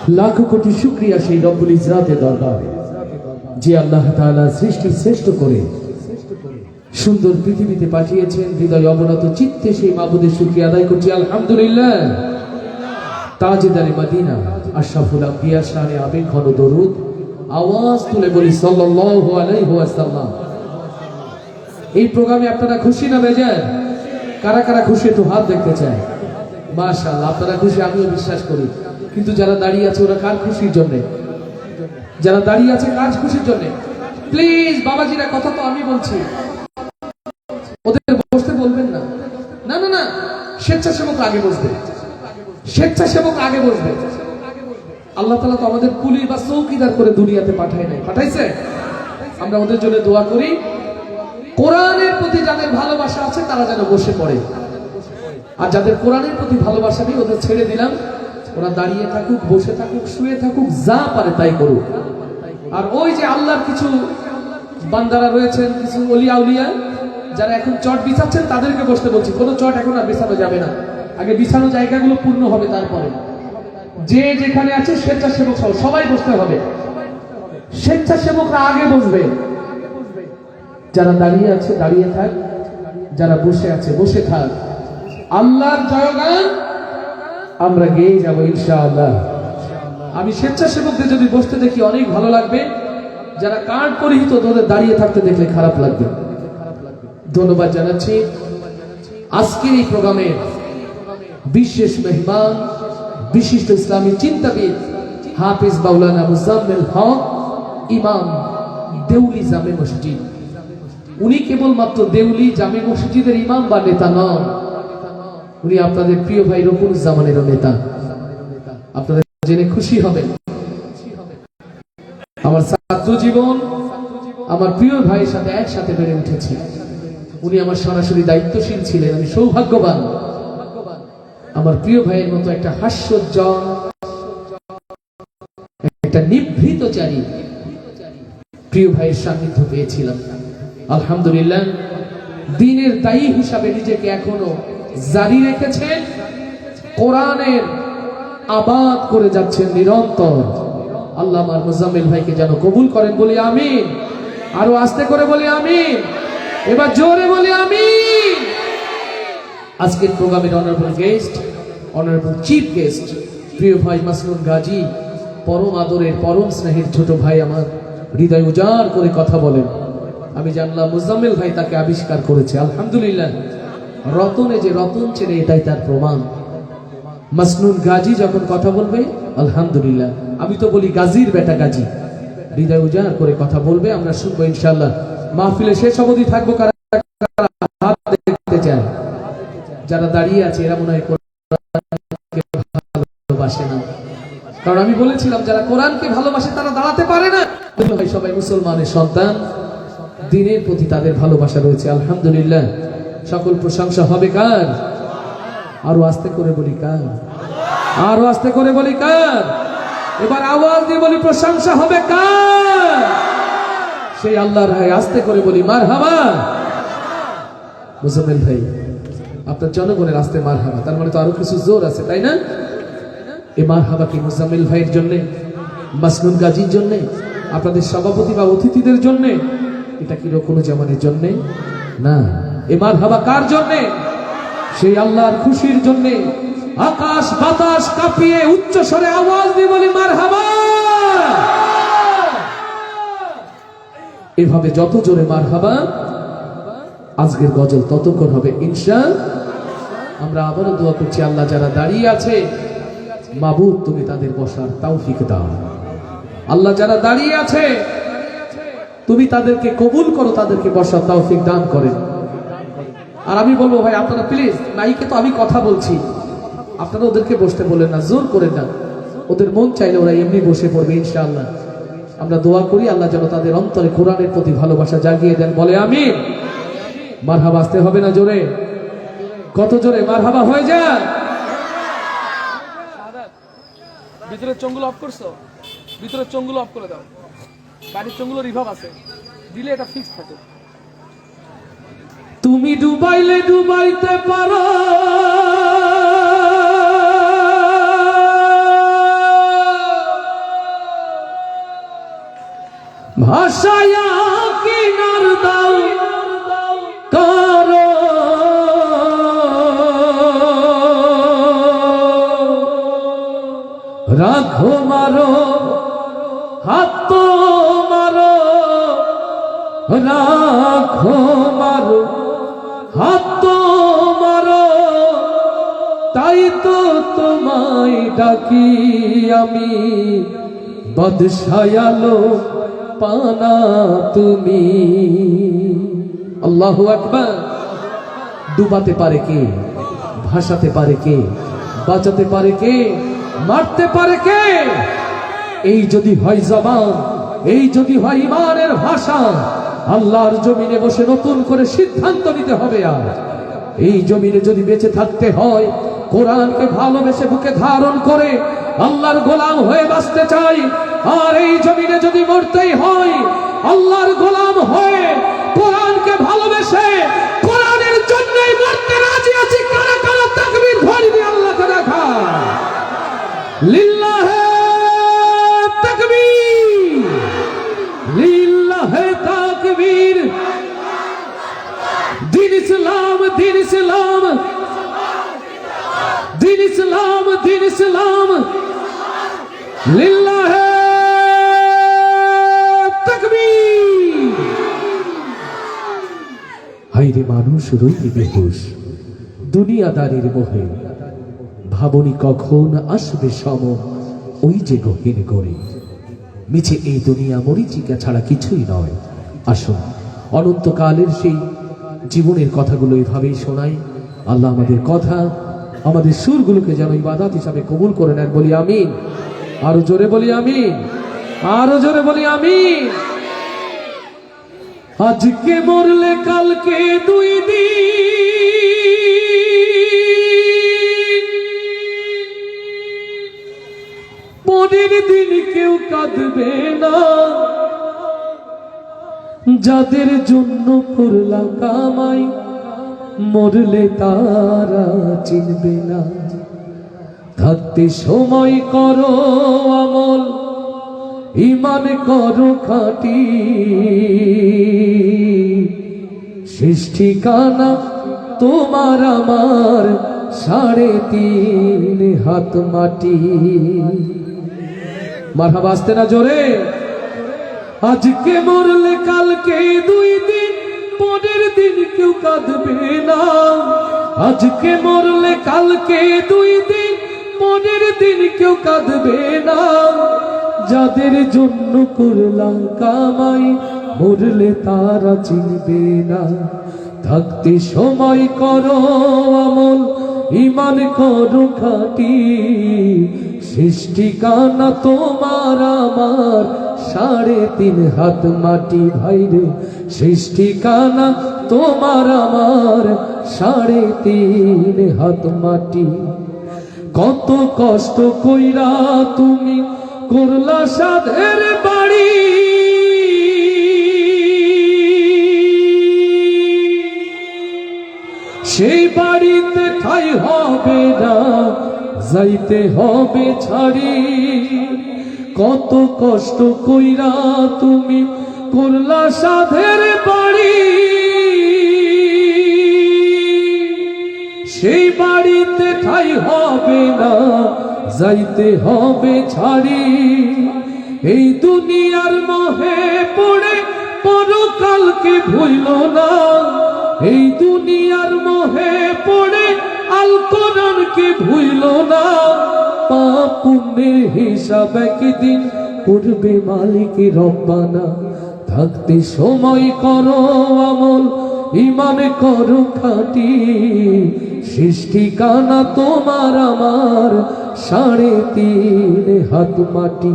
লাখো কোটি শুকরিয়া সেই রব্বুল ইজ্জাতের দরবারে, যে আল্লাহ তাআলা সৃষ্টি শ্রেষ্ঠ করে সুন্দর পৃথিবীতে পাঠিয়েছেন। হৃদয় অবনত চিত্তে সেই মাবুদের শুকরিয়া আদায় করছি আলহামদুলিল্লাহ। তাজেদারে মদিনা আশরাফুল আম্বিয়া শানে আবেগ ঘন দরুদ আওয়াজ তুলে বলি সাল্লাল্লাহু আলাইহি ওয়াসাল্লাম। এই প্রোগ্রামে আপনারা খুশি না বেজার? কারা কারা খুশি একটু হাত দেখতে চায়? মাশাআল্লাহ, আপনারা খুশি, আমিও বিশ্বাস করি। কিন্তু যারা দাঁড়িয়ে আছে ওরা কার খুশির জন্য? যারা দাঁড়িয়ে আছে কার খুশির জন্য? প্লিজ বাবাজিরা, কথা তো আমি বলছি, ওদের বসতে বলবেন না। না না না, স্বেচ্ছাসেবক আগে বসবে, স্বেচ্ছাসেবক আগে বসবে। আল্লাহ তাআলা তো আমাদের পুলিশ বা চৌকিদার করে দুনিয়াতে পাঠায় নাই, পাঠাইছে? আমরা ওদের জন্য দোয়া করি, কোরআনের প্রতি যাদের ভালোবাসা আছে তারা যেন বসে পড়ে, আর যাদের কোরআনের প্রতি ভালোবাসা নেই ওদের ছেড়ে দিলাম, ওরা দাঁড়িয়ে থাকুক, বসে থাকুক, শুয়ে থাকুক, যা পারে তাই করুক। আর ওই যে আল্লাহর কিছু বান্দারা রয়েছেন, কিছু ওলিয়া উলিয়া যারা এখন চট বিছাচ্ছেন তাদেরকে বসতে বলছি। কোনো চট এখন আর বিছানো যাবে না, আগে বিছানো জায়গাগুলো পূর্ণ হবে, তারপরে যে যেখানে আছে স্বেচ্ছাসেবক সহ সবাই বসতে হবে। স্বেচ্ছাসেবকরা আগে বসবে, যারা দাঁড়িয়ে আছে দাঁড়িয়ে থাক, যারা বসে আছে বসে থাক। আল্লাহর জয়গান আমরা গেয়ে যাব ইনশাআল্লাহ। আমি স্বেচ্ছাসেবকদের যদি বসতে দেখি অনেক ভালো লাগবে, যারা কার্ড পরিহিত তাদের দাঁড়িয়ে থাকতে দেখলে খারাপ লাগবে। ধন্যবাদ জানাচ্ছি আজকের এই প্রোগ্রামের বিশেষ মেহমান, বিশিষ্ট ইসলামী চিন্তাবিদ হাফিজ মাওলানা মুজাম্মেল হক, ইমাম দেউলি জামে মসজিদ। উনি কেবলমাত্র দেউলি জামে মসজিদের ইমাম বা নেতা নন, উনি আপনাদের প্রিয় ভাই রকুনুজ্জামানেরও নেতা। আপনাদের জেনে খুশি হবেন, আমার ছাত্র জীবন আমার প্রিয় ভাইয়ের সাথে একসাথে বেড়ে উঠেছি। উনি আমার সরাসরি দায়িত্বশীল ছিলেন, আমি সৌভাগ্যবান। আমার প্রিয় ভাইয়ের মতো একটা হাস্যোজ্জ্বল, একটা নিভৃতচারী প্রিয় ভাইয়ের সান্নিধ্য পেয়েছিলাম। আলহামদুলিল্লাহ, দ্বীনের দায়ী হিসাবে নিজেকে এখনো জারি রেখেছেন, কোরআনের আবাদ করে যাচ্ছেন নিরন্তর। আল্লাহ আমার মুজাম্মিল ভাইকে যেন কবুল করেন, বলি আমিন। আরো আস্তে করে বলি আমিন, এবার জোরে বলি আমিন। আজকের প্রোগ্রামের honourable guest, honourable chief guest, প্রিয় ভাই মাসনুন গাজী, পরম আদরের পরম স্নেহের ছোট ভাই, আমার হৃদয় উজাড় করে কথা বলেন। আমি জানলাম মুজাম্মিল ভাই তাকে আবিষ্কার করেছে, আলহামদুলিল্লাহ। রতনে যে রতন ছেড়ে, এটাই তার প্রমাণ। মাসনুন গাজী যখন কথা বলবে আলহামদুলিল্লাহ, আমি তো বলি গাজীর বেটা গাজী, হৃদয় উজাড় করে কথা বলবে, আমরা শুনবো ইনশাআল্লাহ। মাহফিলে শেষ অবধি থাকবো। কারা হাত দেখতে চায়? যারা দাঁড়িয়ে আছে এরা মনে হয় কোরআনকে ভালোবাসে না, কারণ আমি বলেছিলাম যারা কোরআনকে ভালোবাসে তারা দাঁড়াতে পারে না। সবাই মুসলমানের সন্তান, দ্বীনের প্রতি তাদের ভালোবাসা রয়েছে, আলহামদুলিল্লাহ। সকল প্রশংসা হবে কার? আরো আস্তে করে বলি কার? আরো আস্তে করে বলি কার? এবার আওয়াজ দিয়ে বলি প্রশংসা হবে কার? সেই আল্লাহর। আস্তে করে বলি মারহাবা। মুজাম্মিল ভাই, আপনার জনগণের আস্তে মারহাবা, তার মানে তো আরো কিছু জোর আছে, তাই না? এই মারহাবা কি মুজাম্মিল ভাইয়ের জন্য, মাসনুন গাজীর জন্য, আপনাদের সভাপতি বা অতিথিদের জন্য? এটা কি রকুনুজ্জামানের জন্য? না, এই মারহাবা কার জন্য? সেই আল্লাহর খুশির জন্য। আকাশ বাতাস কাঁপিয়ে উচ্চ স্বরে আওয়াজ দিয়ে বলি মারহাবা। এভাবে যত জোরে মারহাবা আজকের গজল ততক্ষণ হবে ইনশাআল্লাহ। আমরা আবারও দোয়া করছি, আল্লাহ যারা দাঁড়িয়ে আছে মাবুদ তুমি তাদের বসার তৌফিক দাও। আল্লাহ যারা দাঁড়িয়ে আছে তুমি তাদেরকে কবুল করো, তাদেরকে বসার তৌফিক দান করেন। আর আমি বলবো ভাই আপনারা প্লিজ, মাইকে তো আমি কথা বলছি, আপনারা ওদেরকে বসতে বলেন না, জোর করেন না। ওদের মন চাইলে ওরা এমনি বসে পড়বে ইনশাআল্লাহ। আমরা দোয়া করি আল্লাহ যেন তাদের অন্তরে কোরআনের প্রতি ভালোবাসা জাগিয়ে দেন, বলে আমিন। মারহাবা আসতে হবে না জোরে? কত জোরে মারহাবা হয়ে যায়? ভিতরের চোঙগুলো অফ করছো? ভিতরের চোঙগুলো অফ করে দাও, বাড়ির চোঙগুলো রিভাব আছে, দিলে এটা ফিক্স থাকে। তুমি ডুবাইলে ডুবাইতে পারো, ভাষায়া কিনার দাও করো রাখো মারো হাত তো মারো রাখো মারো হাত তো মারো তাই তো তোমায় ডাকি আমি বদশায়ালো পানা তুমি। আল্লাহু আকবার। ডুবাতে পারে কে, ভাসাতে পারে কে, বাঁচাতে পারে কে, মারতে পারে কে? এই যদি হয় জবান, এই যদি হয় ইমানের ভাষা, আল্লাহর জমিনে বসে নতুন করে সিদ্ধান্ত নিতে হবে। আর এই জমিনে যদি বেঁচে থাকতে হয়, কোরআনকে ভালোবেসে বুকে ধারণ করে আল্লাহর গোলাম হয়ে বাঁচতে চাই। আর এই জমিনে যদি মরতেই হয়, আল্লাহর গোলাম হয়ে কোরআনকে ভালোবেসে কোরআনের জন্যই মরতে রাজি আছি। কারা কারা তাকবীর ধ্বনি দিয়ে আল্লাহকে দেখা। লিল্লাহে তাকবীর, লিল্লাহে তাকবীর। দিন ইসলাম, দিন ইসলাম, দিন ইসলাম, দিন ইসলাম। লিল্লাহে তাকবীর। হায়রে মানুষ রইতে বেহুশ দুনিয়াদারির মোহে, ভাবনি কখন আসবে সম ওই যে গহীন গড়ে। মিছে এই দুনিয়া মরিচিকা ছাড়া কিছুই নয়। আসুন অনন্তকালের সেই জীবনের কথাগুলো এইভাবেই শোনাই। আল্লাহ আমাদের কথা, আমাদের সুরগুলোকে যেন ইবাদত হিসাবে কবুল করে নেন। বলি আমিন। আরো জোরে বলি আমিন, আরো জোরে বলি আমিন। আজকে মরলে কালকে দুই দিন, পরের দিন কেউ কাঁদবে না। যাদের জন্য করলা কামাই, মরলে তারা চিনবে না। থাকতে সময় করো আমল, ইমান করো খাঁটি। শেষ ঠিকানা তোমার আমার 3.5 হাত মাটি। মারহাবা, আসতে না জোরে। আজকে মরলে কালকে দুই দিন, পরের দিন কেউ কাঁদবে না। আজকে মরলে কালকে দুই দিন, পরের দিন কেউ কাঁদবে না। যাদের জন্য করলাম কামাই, মরলে তারা চিনবে না। থাকতে সময় করো আমল, ইমান করো খাঁটি। শেষ ঠিকানা তোমার আমার 3.5 হাত মাটি। ভাইরে শেষ ঠিকানা তোমার আমার 3.5 হাত মাটি। কত কষ্ট কইরা তুমি করলা সাধের বাড়ি, সেই বাড়িতে ঠাই হবে না, যাইতে হবে ছাড়ি। কত কষ্ট কইরা তুমি করলা সাধের বাড়ি, সেই বাড়িতে ঠাই হবে না, যাইতে হবে ছাড়ি। এই দুনিয়ার মোহে পড়ে পরকালকে ভুইল না। এই দুনিয়ার মোহে পড়ে আল কোরআনকে ভুইল না। পাপ পুণ্যের হিসাব একদিন করবে মালিক রব্বানা। থাকতে সময় করো আমল, ইমান করো খাঁটি। শেষ ঠিকানা তোমার আমার 3.5 হাত মাটি।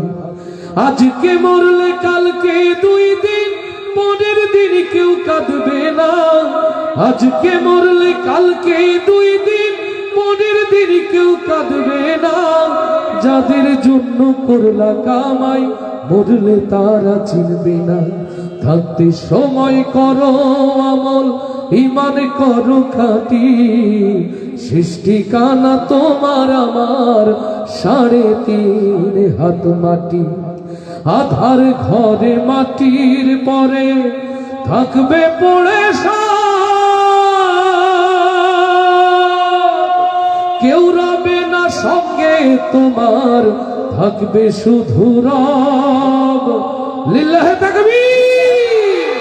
আজকে মরলে কালকে দুই দিন, পরের দিন কেউ কাঁদবে না। আজকে মরলে কালকে দুই দিন, পরের দিন কেউ কাঁদবে না। যাদের জন্য করলা কামাই, মরলে তারা চিনবে না। থাকতে সময় করো আমল, ইমান করো খাঁটি। শেষ ঠিকানা তোমার আমার 3.5 হাত মাটি। আধার ঘরে মাটির পরে থাকবে পড়ে কেউ রবে না সঙ্গে তোমার, থাকবে শুধু রব। লিল্লাহে তাকবীর।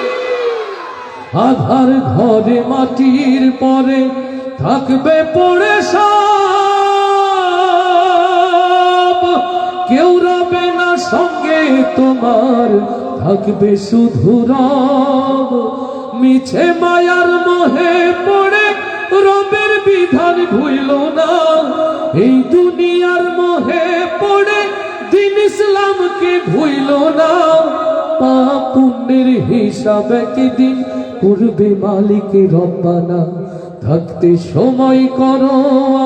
আধার ঘরে মাটির পরে থাকবে পড়ে কেউ রবে না সঙ্গে তোমার, থাকবে শুধু রব। মিছে মায়ার মোহে পড়ে রবের বিধান ভুইল না, এই দুনিয়ার মোহে পড়ে দিন ইসলামকে ভুইল না। পাপ পুণ্যের হিসাব একদিন করবে মালিক রব্বানা। থাকতে সময় করো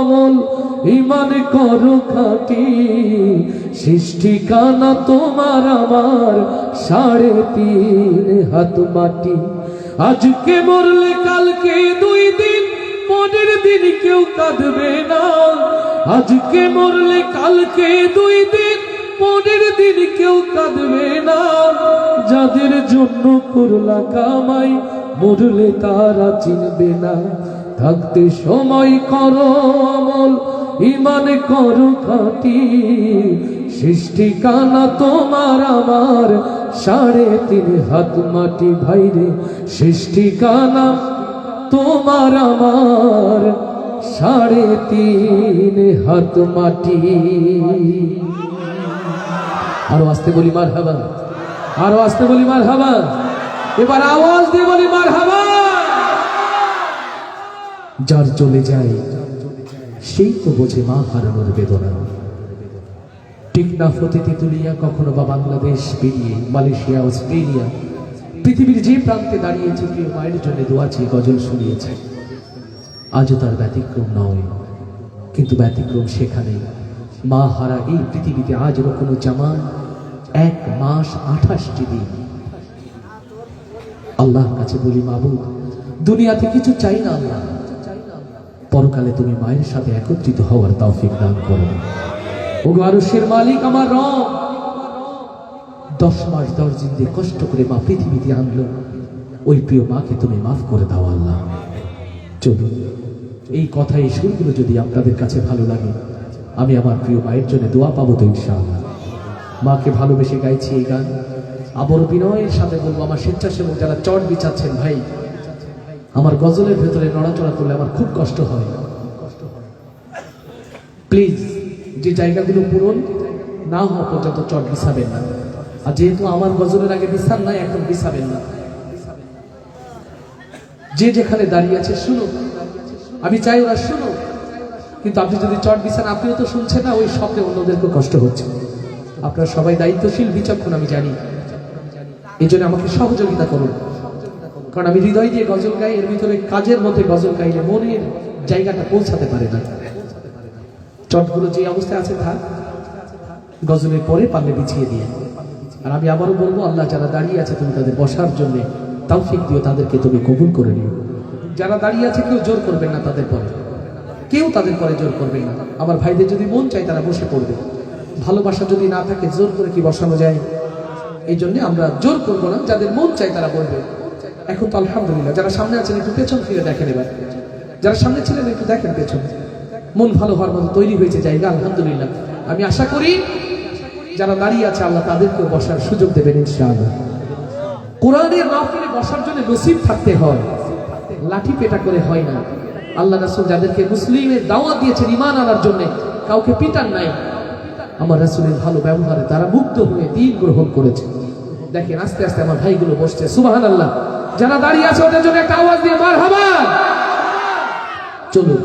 আমল, ঈমান করো খাঁটি, সৃষ্টি কানা তোমার আমার 3.5 হাত মাটি। আজকে মরলে কালকে 2 দিন, পরের দিন কেউ কাঁদবে না। আজকে মরলে কালকে 2 দিন, পরের দিন কেউ কাঁদবে না। যাদের জন্য করলা কামাই, মরলে তারা চিনবে না। থাকতে সময় করো আমল, ঈমান করো খাঁটি, সৃষ্টি কানা তোমার আমার 3.5 হাত মাটি। ভাইরে সৃষ্টি কানা তোমার আমার 3.5 হাত মাটি। আরো আসতে বলি মারহাবা, আরো আসতে বলি মারহাবা, এবার আওয়াজ দিয়ে বলি মারহাবা। যার চলে যায় সেই তো বোঝে মা হারানোর বেদনা। টেকনাফ হতে তেতুলিয়া, কখনো বা বাংলাদেশ পেরিয়ে মালয়েশিয়া, অস্ট্রেলিয়া, পৃথিবীর যে প্রান্তে দাঁড়িয়েছে প্রিয় মায়ের জন্য দোয়া চেয়ে গজল শুনিয়েছে। আজও তার ব্যতিক্রম নয়, কিন্তু ব্যতিক্রম সেখানে মা হারা এই পৃথিবীতে আজও কোনো জামান 1 মাস 28টি দিন। আল্লাহর কাছে বলি, মাবুদ দুনিয়াতে কিছু চাই না আল্লাহ, পরকালে তুমি মায়ের সাথে একত্রিত হওয়ার তৌফিক দান করো। ওগো আরশের মালিক আমার রব, 10 মাস 10 দিন দিয়ে কষ্ট করে মা পৃথিবীতে আনলো, ওই প্রিয় মাকে তুমি মাফ করে দাও আল্লাহ। চলুন এই কথা, এই সুরগুলো যদি আপনাদের কাছে ভালো লাগে, আমি আমার প্রিয় মায়ের জন্য দোয়া পাবো তো ইনশাআল্লাহ। মাকে ভালোবেসে গাইছি এই গান। আবার বিনয়ের সাথে বলবো, আমার স্বেচ্ছাসেবক যারা চট বিছাচ্ছেন ভাই, আমার গজলের ভেতরে নড়াচড়া করলে আমার খুব কষ্ট হয়। প্লিজ যে জায়গাগুলো পূরণ না হওয়া পর্যন্ত চট বিছাবেন না। আর যেহেতু আমার গজলের আগে বিছান নাই, এখন বিছাবেন না। যে যেখানে দাঁড়িয়ে আছে শুনুন, আমি চাই ওরা শুনুন, কিন্তু আপনি যদি চট বিছান, আপনিও তো শুনছেন না, ওই শব্দে অন্যদেরকে কষ্ট হচ্ছে। আপনারা সবাই দায়িত্বশীল, বিচক্ষণ আমি জানি, এই জন্য আমাকে সহযোগিতা করুন। কারণ আমি হৃদয় দিয়ে গজল গাই, এর ভিতরে কাজের মধ্যে গজল গাইলে মনের জায়গাটা পৌঁছাতে পারে না। চটগুলো যে অবস্থায় আছে থাক, গজলের পরে পারলে বিছিয়ে দিয়ে। আর আমি আবারও বলবো, আল্লাহ যারা দাঁড়িয়ে আছে তুমি তাদের বসার জন্য তৌফিক দিও, তাদেরকে তুমি কবুল করে নিও। যারা দাঁড়িয়ে আছে কেউ জোর করবেন না তাদের পরে, কেউ তাদের পরে জোর করবেন না। আমার ভাইদের যদি মন চায় তারা বসে পড়বে, ভালোবাসা যদি না থাকে জোর করে কি বসানো যায়? এই জন্য আমরা জোর করবো না, যাদের মন চায় তারা বলবে। এখন তো আলহামদুলিল্লাহ, যারা সামনে আছেন একটু পেছন ফিরে দেখেন, এবার যারা সামনে ছিলেন একটু দেখেন পেছন। মন ভালো হওয়ার মতো তৈরি হয়েছে জায়গা, আলহামদুলিল্লাহ। আমি আশা করি যারা দাঁড়িয়ে আছে আল্লাহ তাদেরকেও বসার সুযোগ দেবেন ইনশাআল্লাহ। কোরআনের মাহফিলে বসার জন্য নসিব থাকতে হয়, লাঠি পেটা করে হয় না। আল্লাহ রাসূল যাদেরকে মুসলিমের দাওয়াত দিয়েছেন ঈমান আনার জন্য, কাউকে পিটান নাই। আমার রাসূলের ভালো ব্যবহারে তারা মুগ্ধ হয়ে দ্বীন গ্রহণ করেছে। দেখেন আস্তে আস্তে আমার ভাইগুলো বসছে, সুবহানাল্লাহ। যারা দাঁড়িয়ে আছে ওদের জন্য একটা আওয়াজ দিয়ে মারহাবা। চলুন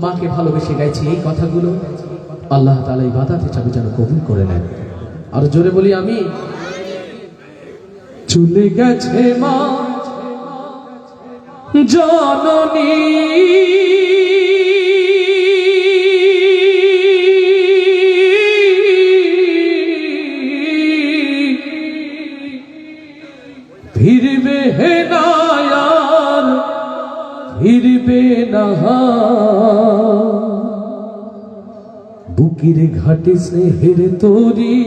মাকে ভালোবেসে গাইছি এই কথাগুলো, আল্লাহ তাআলা ইবাদত হিসাবে যেন কবুল করে নেন। আর জোরে বলি আমি। চলে গেছে মা জননী, ফিরবে হে না আর ফিরবে না, বুকের ঘাটে স্নেহের তরি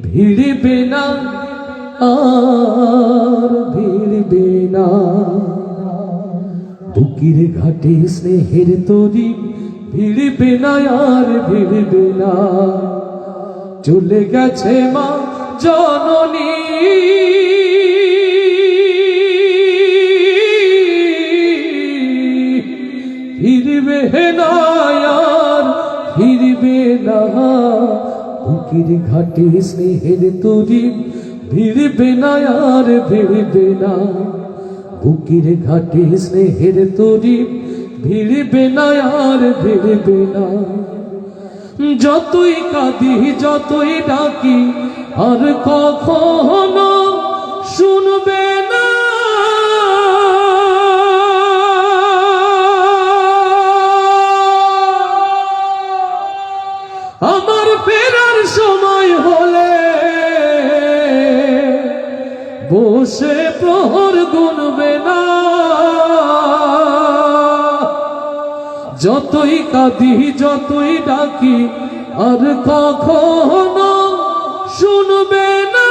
ভিড়বে না আর ভিড়বে না, বুকের ঘাটে স্নেহের তরি ভিড়বে না আর ভিড়বে না। চলে গেছে মা জননী, ফিরবে না আর ফিরবে না, বুকের ঘাটে স্নেহের তরি ভিড়বে না আর ভিড়বে না, বুকের ঘাটে স্নেহের তরি ভিড়বে না আর ভিড়বে না। যতই কাঁদি যতই ডাকি আর কখনো শুনবে না, আমার ফেরার সময় হলে বসে প্রহর গুনবে না। যতই কাঁদি যতই ডাকি আর কখনো শুনবে না,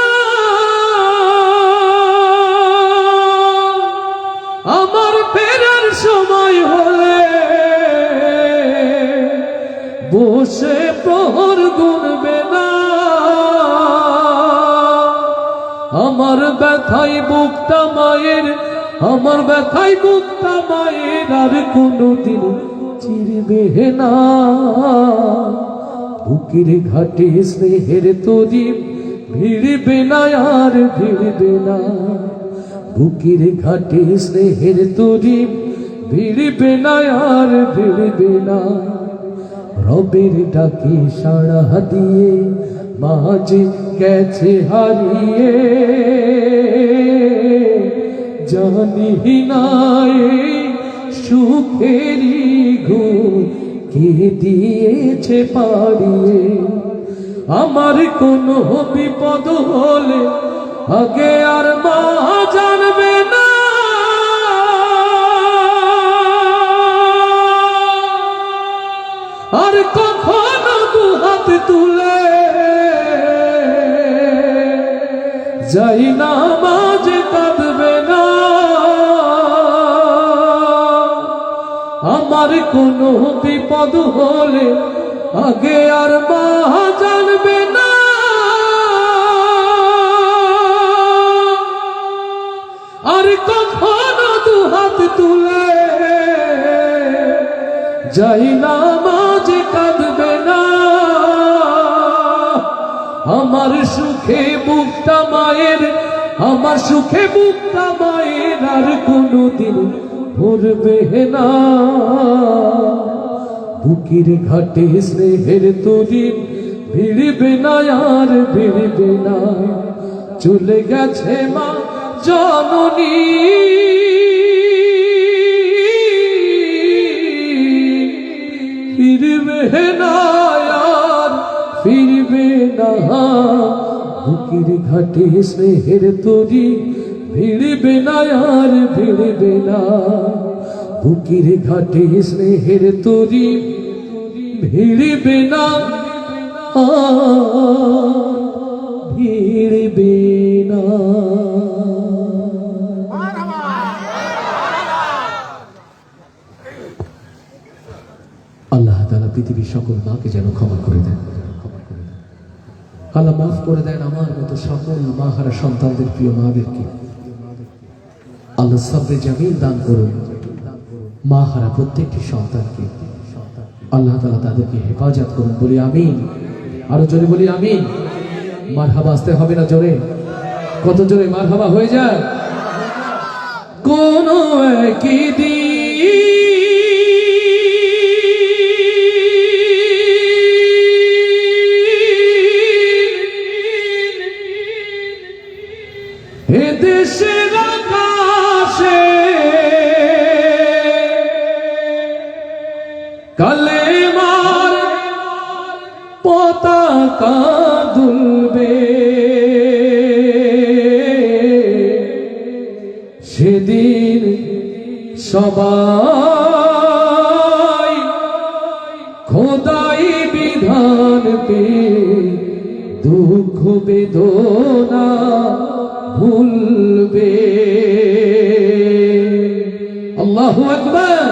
আমার ফেরার সময় হলে বসে প্রহর গুনবে না। আমার ব্যথাই বুকটা মায়ের, আমার ব্যথাই বুকটা মায়ের আর কোনদিন চিরবে না। বুকের ঘাটে স্নেহের তরি ভিড়বে না আর ভিড়বে না, বুকের ঘাটে স্নেহের তরি ভিড়বে না আর ভিড়বে না। রবের ডাকে সাড়া দিয়ে মাঝে গেছে হারিয়ে, জানি নাই সুখেরি ঘুম কে দিয়েছে পাড়িয়ে। আমার কোনো বিপদ হলে আগে আর মা জানবে না, আর কখনো দুহাত তুলে যাই না মাঝে কাঁদবে না। আমার কোনো বিপদ হলে আগে আর মা জানবে না, আর কখনো দুহাত তুলে যাই না মাঝে কাঁদবে না। আমার সুখে বুকটা মায়ের, আমার সুখে বুকটা মায়ের আর কোনদিন ভরবে না। বুকের ঘাটে স্নেহের তরি ভিড়বে না আর ভিড়বে না। চলে গেছে মা জননী, ফিরবে না আর ফিরবে না। বুকের ঘাটে স্নেহের তরি ভিড়বে না আর ভিড়বে না, বুকের ঘাটে স্নেহের তরি ভিড়বে না আর ভিড়বে না। আল্লাহ তাআলা পৃথিবীর সকল মাকে যেন ক্ষমা করে দেন, আল্লাহ মাফ করে দেন আমার মতো সকল মাহারা সন্তানদের, প্রিয় মাদেরকে আল্লাহ সবরে জামিল দান করুন। মাহারা প্রত্যেকটি সন্তানকে আল্লাহ তাআলা তাদেরকে হেফাজত করুন, বলি আমিন। আরো জোরে বলি আমিন। মারহাবা আসতে হবে না জোরে? কত জোরে মারহাবা হয়ে যায়? কোন একদিন এ দেশের আকাশে কালেমার পতাকা দুলবে, সেদিন সবাই খোদাই বিধান পে দুঃখ বেদনা ভুলবে। আল্লাহু আকবার।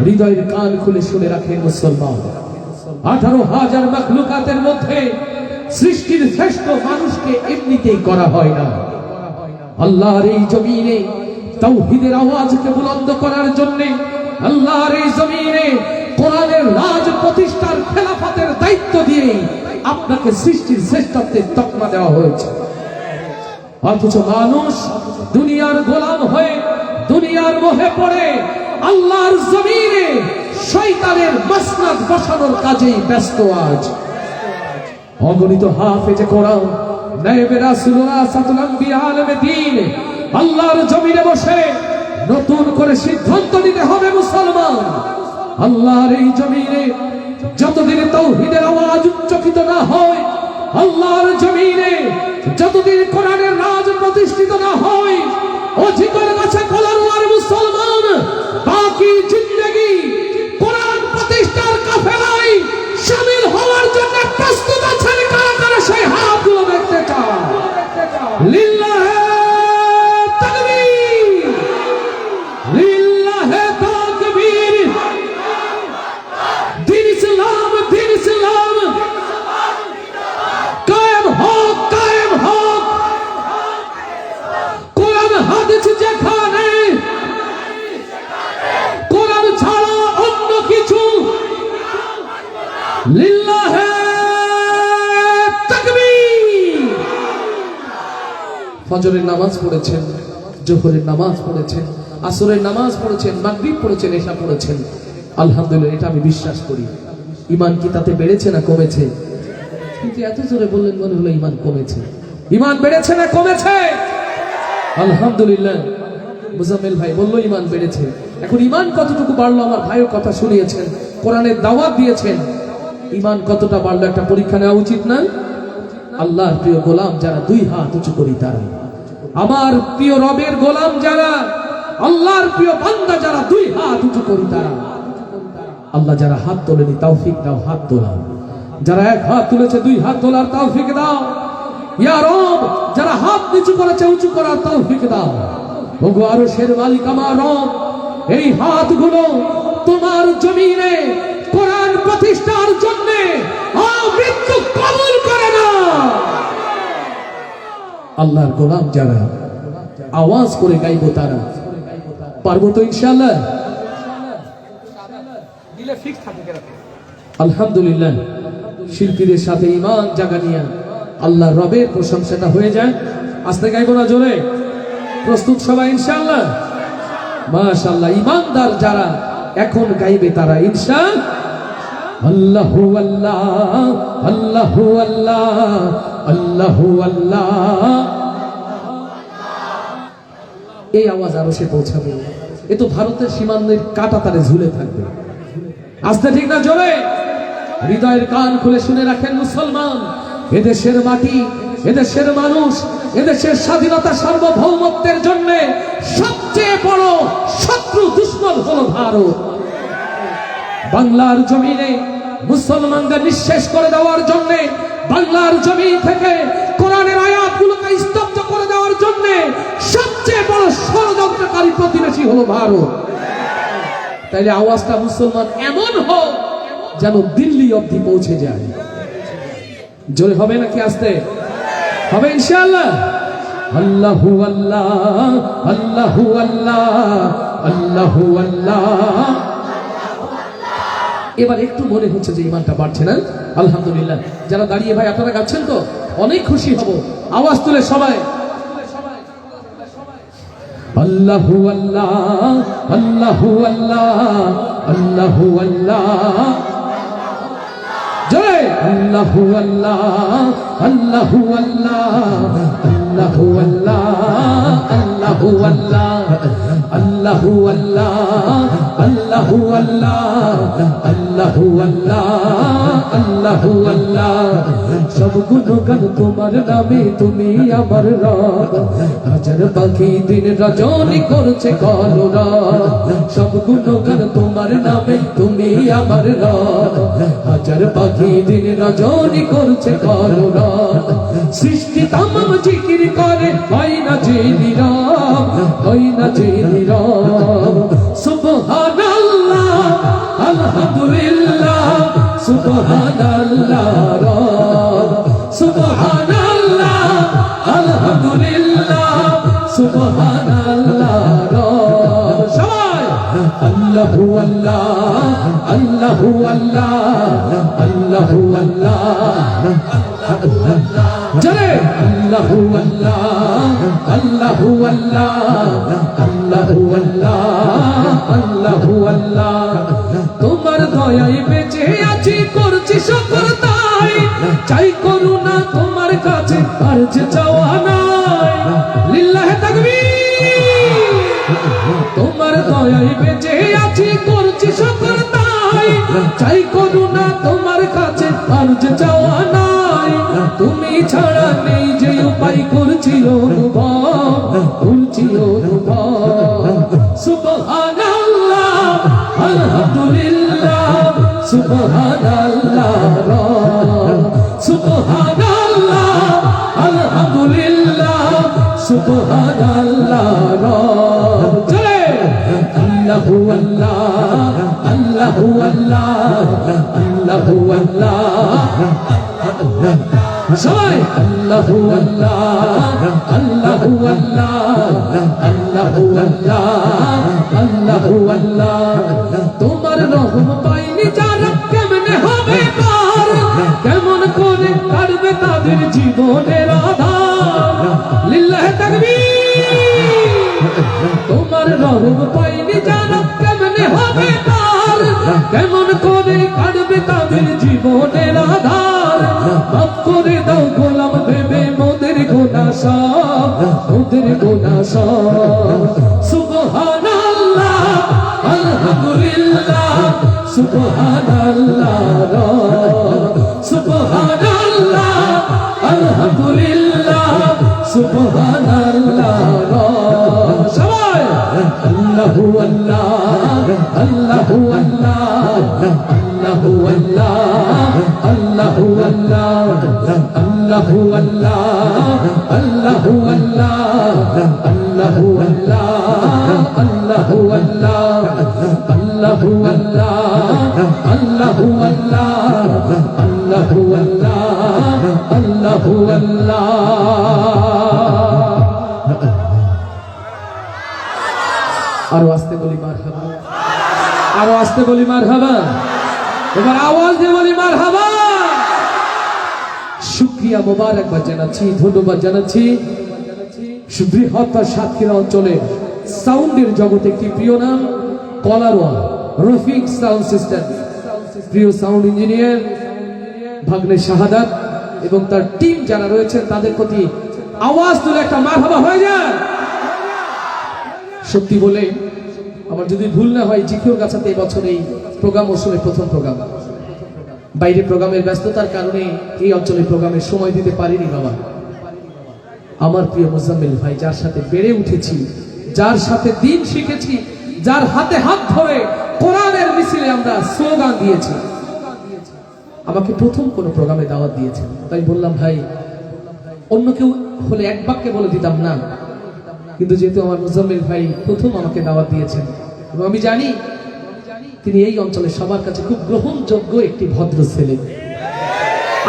হৃদয়ের কান খুলে শুনে রাখেন মুসলমান, 18,000 মাখলুকাতের মধ্যে সৃষ্টির শ্রেষ্ঠ মানুষকে এমনিতেই করা হয় না। আল্লাহর এই জমিনে তাওহীদের আওয়াজকে বুলন্দ করার জন্য, আল্লাহর এই জমিনে কোরআনের রাজ প্রতিষ্ঠার খেলাফতের দায়িত্ব দিয়ে আপনাকে সৃষ্টির শ্রেষ্ঠত্বের তকমা দেওয়া হয়েছে। অথচ মানুষ দুনিয়ার গোলাম হয়ে, দুনিয়ার মোহে পড়ে আল্লাহর জমিনে শয়তানের মাসনাদ বসানোর কাজেই ব্যস্ত আজ। অগণিত হাফেজে কোরআন, নায়েবে রাসূলুল্লাহ সাল্লাল্লাহু আলাইহি আলেমে দ্বীন আল্লাহর জমিনে বসে নতুন করে সিদ্ধান্ত নিতে হবে মুসলমান। আল্লাহর এই জমিনে যতদিন তাওহীদের আওয়াজ উচ্চকিত না হয়, আল্লাহর জমিনে যতদিন কোরআনের রাজ প্রতিষ্ঠিত না হয়, অধিকার কাছে কলার মুসলমান বাকি জিন্দেগি কোরআন প্রতিষ্ঠার কাফেলায় শামিল হওয়ার জন্য প্রস্তুত আছেন কারা কারা? সেই হাতগুলো দেখতে চান। লিল্লাহে তাকবীর, লিল্লাহে তাকবীর। দিন ইসলাম, দিন ইসলাম কায়েম হোক, কায়েম হোক। কোরআন হাদিস যেখানে, কোরআন ছাড়া অন্য কিছু, লিল্লাহে তাকবীর। ফজরের নামাজ পড়েছেন, জোহরের নামাজ পড়েছেন, আসরের নামাজ পড়েছেন, মাগরিব পড়েছেন, এশা পড়েছেন। আলহামদুলিল্লাহ, এটা আমি বিশ্বাস করি। ঈমান কি তাতে বেড়েছে না কমেছে? কিন্তু এত জোরে বললেন মনে হলো ঈমান কমেছে। ঈমান বেড়েছে না কমেছে? আলহামদুলিল্লাহ। মুজাম্মিল ভাই বলল ঈমান বেড়েছে। এখন ঈমান কতটুকু বাড়লো? আমার ভাইও কথা শুনিয়েছেন, কোরআনের দাওয়াত দিয়েছেন। ঈমান কতটা বাড়লো একটা পরীক্ষা নেওয়া উচিত না? আল্লাহর প্রিয় গোলাম যারা দুই হাত উঁচু করি তারা, আমার প্রিয় রবের গোলাম যারা, আল্লাহর প্রিয় বান্দা যারা দুই হাত উঁচু করি তারা। আল্লাহ যারা হাত তোলেনি তৌফিক দাও হাত তোলা, যারা এক হাত তুলেছে দুই হাত তোলার তৌফিক দাও। ইয়া রব, যারা হাত নিচু করেছে উঁচু করার তৌফিক দাও। ওগো আরশের মালিক আমার রব, এই হাতগুলো তোমার জমিনে কোরআন প্রতিষ্ঠার জন্য মৃত্যু কবুল করে না। আল্লাহর গোলাম যারা আওয়াজ করে গাইবো তারা, পারবো তো ইনশাআল্লাহ? দিলে ফিক্স থাকে কেন? আলহামদুলিল্লাহ, শিল্পীদের সাথে ঈমান জাগানিয়া আল্লাহ রবের প্রশংসাটা হয়ে যায়। আস্তে গাইবো না জোরে? প্রস্তুত সবাই ইনশাআল্লাহ? মাশাআল্লাহ। ঈমানদার যারা এখন গাইবে তারা ইনশাআল্লাহ। আল্লাহু আল্লাহ, আল্লাহু আল্লাহ, আল্লাহু আল্লাহ। এই আওয়াজ আরো সে পৌঁছাবে। এ তো ভারতের সীমান্তের কাটা তারে ঝুলে থাকবে। আস্তে ঠিক না জোরে? হৃদয়ের কান খুলে শুনে রাখেন মুসলমান, এদেশের মাটি, এদেশের মানুষ, এদেশের স্বাধীনতা সার্বভৌমত্বের জন্য সবচেয়ে বড় শত্রু দুশ্মন হলো ভারত। বাংলার জমিনে মুসলমানদের নিঃশেষ করে দেওয়ার জন্য, বাংলার জমিন থেকে কোরআনের আয়াতগুলোকে স্তব্ধ করে দেওয়ার জন্য সবচেয়ে বড় ষড়যন্ত্রকারী প্রতিবেশী হলো ভারত। তাইলে আওয়াজটা মুসলমান এমন হোক যেন দিল্লি অবধি পৌঁছে যায়। জোরে হবে নাকি আস্তে হবে? ইনশাআল্লাহ। আল্লাহু আল্লাহ, আল্লাহু আল্লাহ, আল্লাহু আল্লাহ। এবার একটু মনে হচ্ছে যে ঈমানটা বাড়ছে না? আলহামদুলিল্লাহ। যারা দাঁড়িয়ে ভাই আপনারা গাচ্ছেন তো অনেক খুশি হব। আওয়াজ তুলে সবাই আল্লাহু আল্লাহ, আল্লাহু আল্লাহ, আল্লাহু আল্লাহ। জয় আল্লাহু আল্লাহ, আল্লাহু আল্লাহ, আল্লাহু আল্লাহ, আল্লাহু আল্লাহ, আল্লাহু আল্লাহ, আল্লাহু আল্লাহ, আল্লাহু আল্লাহ, আল্লাহু আল্লাহ। সব গুণগান তোমার নামে, তুমি আমার রব। হাজার পাখি দিন রজনী করছে কলরব, সব গুণগান তোমার নামে, তুমি আমার রব। হাজার পাখি দিন রজনী করছে কলরব। সৃষ্টি তামাম জিকির করে, হয় না যে নীরব, হয় না যে নীরব। সুবহানাল্লাহ আলহামদুলিল্লাহ, সুবহানাল্লাহ রব। সুবহানাল্লাহ আলহামদুলিল্লাহ, সুবহানাল্লাহ রব। সবাই আল্লাহু আল্লাহ, আল্লাহু আল্লাহ, আল্লাহু আল্লাহ, জরে আল্লাহু আল্লাহ, আল্লাহু আল্লাহ, আল্লাহু আল্লাহ, আল্লাহু আল্লাহ। তোমার দয়ায় বেঁচে আছি, করছি শুকর তাই, চাই করুণা তোমার কাছে, আর যে চাওয়া নাই। লিল্লাহে তাকবীর। তোমার দয়ায় বেঁচে আছি, করছি শুকর তাই, চাই করুণা তোমার কাছে, আর যে চাওয়া নাই। তুমি ছাড়া নেই যে উপায়, করছি অনুভব, করছি অনুভব। সুবহানাল্লাহ আলহামদুলিল্লাহ, সুবহানাল্লাহ রব। সুবহানাল্লাহ আলহামদুলিল্লাহ, সুবহানাল্লাহ রব। চলে আল্লাহু আল্লাহ, আল্লাহু আল্লাহ, আল্লাহু আল্লাহ, সবাই আল্লাহু আল্লাহ, আল্লাহু আল্লাহ, আল্লাহু আল্লাহ, আল্লাহু আল্লাহ। তোমার রহম পাইনি যারা, কেমনে হবে পার, কেমন করে কাটবে তাদের জীবনের আধার। লিল্লাহে তাকবীর। তোমার রহম পাইনি যারা, কেমনে হবে পার, কেমন করে কাটবে তাদের জীবনের আধার। মাফ করে দাও গোলাম ভেবে মোদের গুনাহ সব, মোদের গুনাহ সব। সুবহানাল্লাহ আলহামদুলিল্লাহ, সুবহানাল্লাহ রব। সুবহানাল্লাহ আলহামদুলিল্লাহ, সুবহানাল্লাহ রব। সবাই আল্লাহু আল্লাহ, আল্লাহু আল্লাহ, আল্লাহু আল্লাহ, আল্লাহু আল্লাহ, আল্লাহু আল্লাহ, আল্লাহু আল্লাহ, আল্লাহু আল্লাহ, আল্লাহু আল্লাহ, আল্লাহু আল্লাহ, আল্লাহু আল্লাহ, আল্লাহু আল্লাহ, আল্লাহু আল্লাহ। আরো আস্তে বলি মারহাবা, আরো আস্তে বলি মারহাবা, এবার আওয়াজ দিয়ে বলি মারহাবা। শুকরিয়া মোবারকবাদ জানাচ্ছি, ধন্যবাদ জানাচ্ছি বৃহৎ সাতক্ষীরা অঞ্চলে সাউন্ডের জগতে একটি প্রিয় নাম কলারওয়া রফিক সাউন্ড সিস্টেম, প্রিয় সাউন্ড ইঞ্জিনিয়ার ভাগ্নে শাহাদাত এবং তার টিম যারা রয়েছেন তাদের প্রতি আওয়াজ তুলে একটা মারহাবা হয়ে যায়। সত্যি বলে আমার যদি ভুল না হয়, জিকির গাছাতে এবছর এই প্রোগ্রাম মৌসুমে প্রথম প্রোগ্রাম। বাইরে প্রোগ্রামের ব্যস্ততার কারণে এই অঞ্চলে প্রোগ্রামের সময় দিতে পারিনি বাবা। আমার প্রিয় মুজাম্মিল ভাই, যার সাথে বেড়ে উঠেছি, যার সাথে দিন শিখেছি, যার হাতে হাত ধরে কোরআনের মিছিলে আমরা স্লোগান দিয়েছি, আমাকে প্রথম কোনো প্রোগ্রামে দাওয়াত দিয়েছেন। তাই বললাম ভাই, অন্য কেউ হলে এক বাক্যে বলে দিতাম না, কিন্তু যেহেতু আমার মুজাম্মিল ভাই প্রথম আমাকে দাওয়াত দিয়েছেন এবং আমি জানি তিনি এই অঞ্চলের সবার কাছে খুব গ্রহণযোগ্য একটি ভদ্র ছেলে।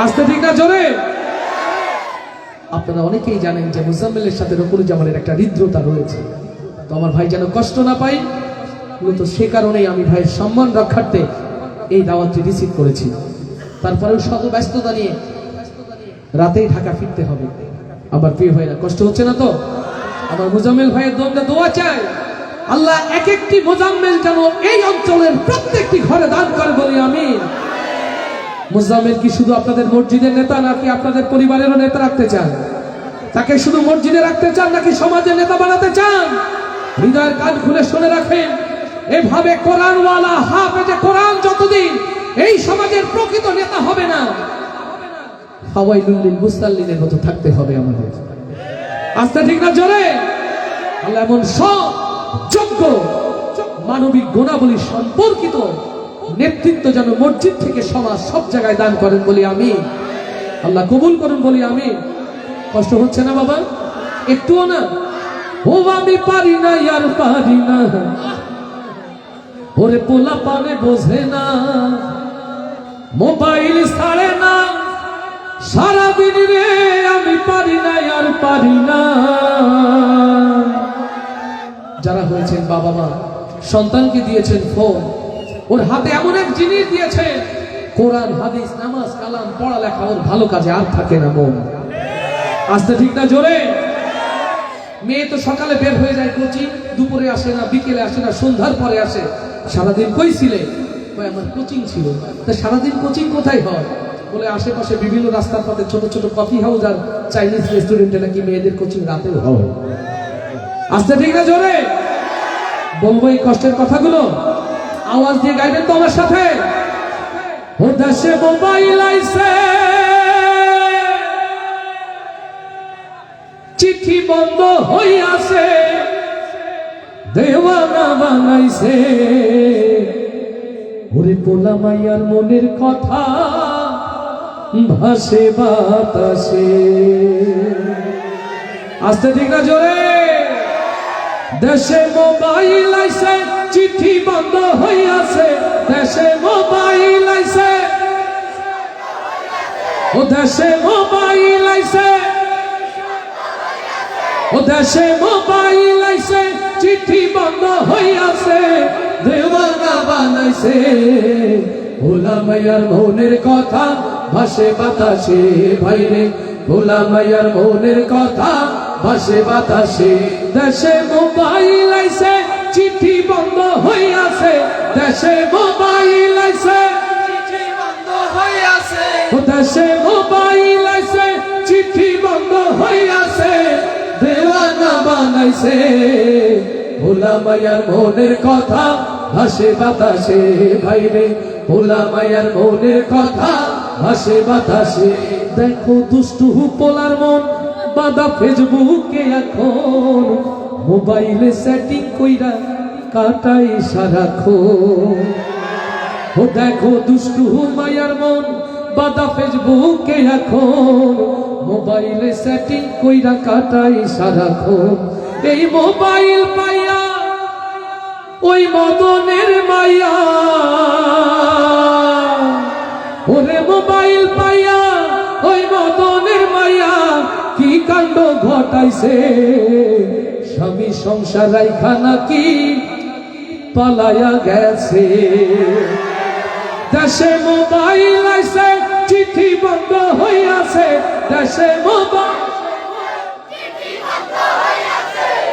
আসতে ঠিক না জোরে? আপনারা অনেকেই জানেন যে মুজাম্মিলের সাথে রকুলুজ্জামানের একটা হৃদ্রতা রয়েছে। তো আমার ভাই যেন কষ্ট না পাই, মূলত সে কারণেই আমি ভাইয়ের সম্মান রক্ষার্থে এই দাওয়াতটি রিসিভ করেছি। তারপরেও শত ব্যস্ততা নিয়ে রাতেই ঢাকা ফিরতে হবে। আমার প্রিয় ভাইরা, কষ্ট হচ্ছে না তো? আমার মুজাম্মিল ভাইয়ের দোয়া দোয়া চাই, আল্লাহ এক একটি মুজাম্মিল যেন এই অঞ্চলের প্রত্যেকটি ঘরে দান করে, বলি আমিন। মুজাম্মিল কি শুধু আপনাদের মসজিদের নেতা, নাকি আপনাদের পরিবারেরও নেতা রাখতে চান? তাকে শুধু মসজিদে রাখতে চান, নাকি সমাজের নেতা বানাতে চান? হৃদয়ের কান খুলে শুনে রাখেন, এভাবে কোরআনওয়ালা হাফেজে কোরআন যতদিন এই সমাজের প্রকৃত নেতা হবে না, ফাওয়াইলুল লিল মুসাল্লিনের মতো থাকতে হবে আমাদের। আস্তে ঠিক না জোরে? আল্লাহ এমন সব যোগ্য মানবিক গুণাবলী সম্পর্কিত নেতৃত্ব যেন মসজিদ থেকে সমাজ সব জায়গায় দান করেন বলি আমি। আল্লাহ কবুল করুন বলি আমি। কষ্ট হচ্ছে না বাবা? একটুও না? ও আমি পারি না, আর পারি না, ওরে পোলা পানে বোঝে না, মোবাইল ছাড়ে না, সারাদিন রে আমি পারি না, আর পারি না। যারা হয়েছেন বাবা মা, সন্তানকে দিয়েছেন ফোন, ওর হাতে এমন এক জিনিস দিয়েছেন, কোরআন হাদিস নামাজ কালাম পড়ালেখা, ওর ভালো কাজে আর থাকে না মন। আসতে ঠিক না জোরে? মেয়ে তো সকালে বের হয়ে যায় কোচিং, দুপুরে আসে না, বিকেলে আসে না, সন্ধ্যার পরে আসে। সারাদিন কই ছিলে? কই আমার কোচিং ছিল। তা সারাদিন কোচিং কোথায় হয়? বলে আশেপাশে বিভিন্ন রাস্তার পথে ছোট ছোট কফি হাউস আর চাইনিজ রেস্টুরেন্টে নাকি মেয়েদের কোচিং রাতেও হয়। আসতে ঠিক না জোরে? বলবো এই কষ্টের কথাগুলো, আওয়াজ দিয়ে গাইবেন তো আমার সাথে। ও দেশে মোবাইল আইছে, চিঠি বন্ধ হইয়াছে, দেওয়ানা বানাইছে, ওরে পোলা মাইয়ার মনের কথা ভাসে বাতাসে। আসতে ঠিক না জোরে? দেশে মোবাইল আইছে, চিঠি বন্ধ হইয়াছে, দেশে মোবাইল আইছে, ও দেশে মোবাইল আইছে, ও দেশে মোবাইল আইছে, চিঠি বন্ধ হইয়াছে, দেওয়ানা বানাইছে, ভোলা মাইয়ার মনের কথা ভাসে বাতাসে, ভাইরে ভোলা মাইয়ার মনের কথা ভাসে বাতাসে। দেশে মোবাইল আইছে, চিঠি বন্ধ হইয়াছে, দেশে মোবাইল আইছে, চিঠি বন্ধ হইয়াছে, ও দেশে মোবাইল আইছে, চিঠি বন্ধ হইয়াছে, দেওয়ানা বানাইছে, ভোলা মাইয়ার মনের কথা ভাসে বাতাসে, ভাইরে ভোলা মাইয়ার মনের কথা ভাসে বাতাসে। দেখো দুষ্টু পোলার মন বাদা ফেসবুকে এখন, মোবাইলে সেটিং কইরা কাটাই সারাক্ষণ। ও দেখো দুষ্টু মাইয়ার মন বাদা ফেসবুকে এখন, মোবাইলে সেটিং কইরা কাটাই সারাক্ষণ। এই মোবাইল পাইয়া ওই মদনের মাইয়া, ওরে মোবাইল পাইয়া ওই মদনের মাইয়া কি কাণ্ড ঘটাইছে, স্বামী সংসার রাইখা নাকি পালায়া গেছে। দেশে মোবাইল আইছে, চিঠি বন্ধ হইয়াছে, দেশে মোবাইল,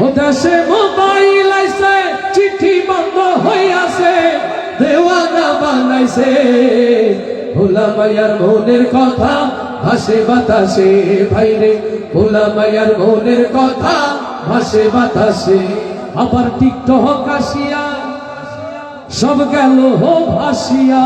ও দেশে মোবাইল আইছে, চিঠি বন্ধ হইয়াছে, দেওয়ানা বানাইছে, ভোলা মাইয়ার মনের কথা ভাসে বাতাসে, ভাইরে ভোলা মাইয়ার মনের কথা ভাসে বাতাসে। আবার টিকটক আসিয়া সব গেল হো ভাসিয়া।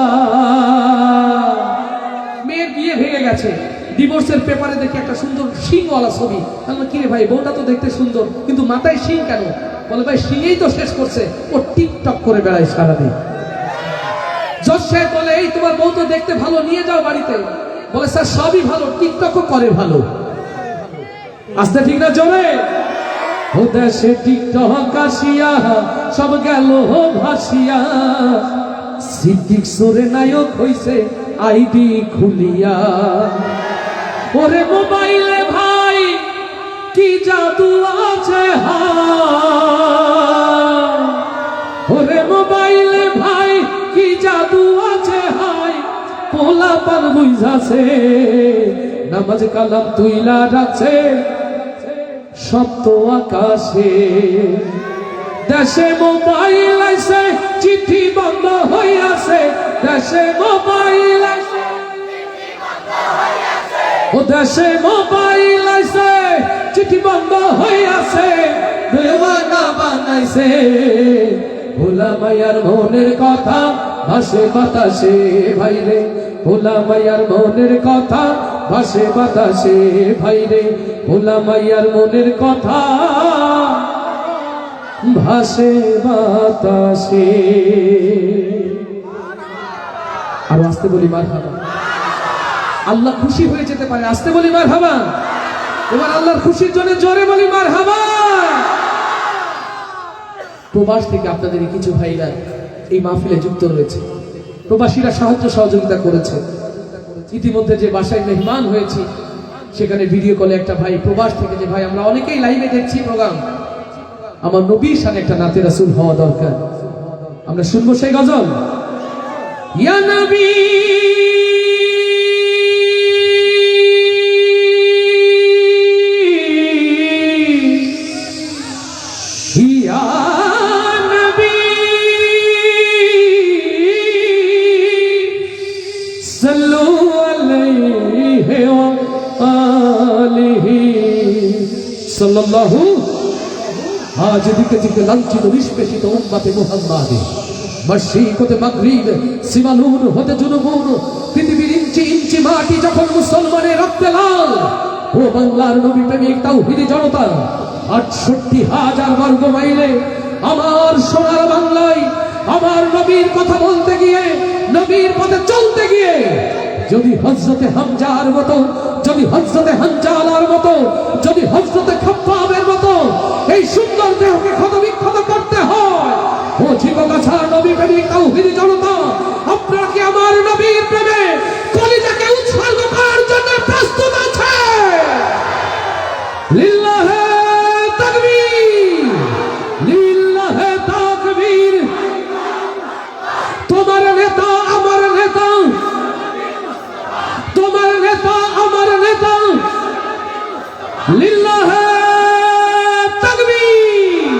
মেয়ের বিয়ে ভেঙে গেছে, ডিভোর্সের পেপারে দেখি একটা সুন্দর শিংওয়ালা ছবি। তাহলে কি রে ভাই, বউটা তো দেখতে সুন্দর কিন্তু মাথায় শিং কেন? বলে ভাই শিঙেই তো শেষ করছে, ও টিকটক করে বেড়ায় সারাদিন। জজ সাহেব বলে এই তোমার বউ তো দেখতে ভালো, নিয়ে যাও বাড়িতে। বলে স্যার সবই ভালো, টিকটকও করে ভালো। আসতে ঠিক না জোরে? ও দেশে টিকটক আসিয়া সব গেল হো ভাসিয়া, সিদ্দিক সুরে নায়ক হইছে আইডি খুলিয়া। ওরে মোবাইলে ভাই কি জাদু আছে হায়, ওরে মোবাইলে ভাই কি জাদু আছে হায়, পোলা পান বুঝাছে, নামাজ কালাম তুইলা রাখছে সপ্ত আকাশে। দেশে মোবাইল আইছে, চিঠি বন্ধ হইয়াছে, দেশে মোবাইল আইছে, ও দেশে মোবাইল আইছে, চিঠি বন্ধ হইয়াছে, দেওয়ানা বানাইছে, ভোলা মাইয়ার মনের কথা ভাসে বাতাসে, ভাইরে ভোলা মাইয়ার মনের কথা ভাসে বাতাসে ভাইরে ভোলা মাইয়ার মনের কথা ভাসে বাতাসে। আর আসতে বলি মারহাবা। আল্লাহ খুশি হয়ে যেতে পারে, আসতে বলি মারহাবা। এবার আল্লাহর খুশির জন্য জোরে বলি মারহাবা। প্রবাস থেকে আপনাদের কিছু ভাইরা এই মাহফিলে যুক্ত রয়েছে, প্রবাসীরা সাহায্য সহযোগিতা করেছে। ইতিমধ্যে যে বাসায় মেহমান হয়েছি সেখানে ভিডিও কলে একটা ভাই প্রবাস থেকে, যে ভাই আমরা অনেকেই লাইভে দেখছি প্রোগ্রাম, আমার নবীর শানে একটা নাতে রাসূল হওয়া দরকার, আমরা শুনবো সেই গজল। ইয়া নবী ইয়া নবী সাল্লু আলাইহি ওয়া আলিহি সাল্লাল্লাহু। আজ দিকে দিকে লাঞ্ছিত নিষ্পেষিত উম্মতে মুহাম্মাদে, মশরিক হতে মাগরিব, সীমানুর হতে জুনুবুর, পৃথিবীর ইঞ্চি ইঞ্চি মাটি যখন মুসলমানের রক্তে লাল, ও বাংলার নবী প্রেমিক তাওহীদি জনতা, ৬৮,০০০ বর্গ মাইলে আমার সোনার বাংলায় আমার নবীর কথা বলতে গিয়ে, নবীর পথে চলতে গিয়ে যদি হযরতে হামজার মতো, যদি হযরতে হানজালার মতো, যদি হযরতে খাব্বাবের মতো এই সুন্দর দেহকে ক্ষতবিক্ষত করতে হয়, ও জীবগাছা নবী প্রেমিক তাওহীদি জনতা, আপনারা কি আমার নবীর প্রেমে কলিজাকে উৎসর্গ করার জন্য প্রস্তুত আছে? লিল্লাহে তাকবীর, লিল্লাহে তাকবীর। তোমার নেতা আমার নেতা, তোমার নেতা আমার নেতা, লিল্লাহে তাকবীর।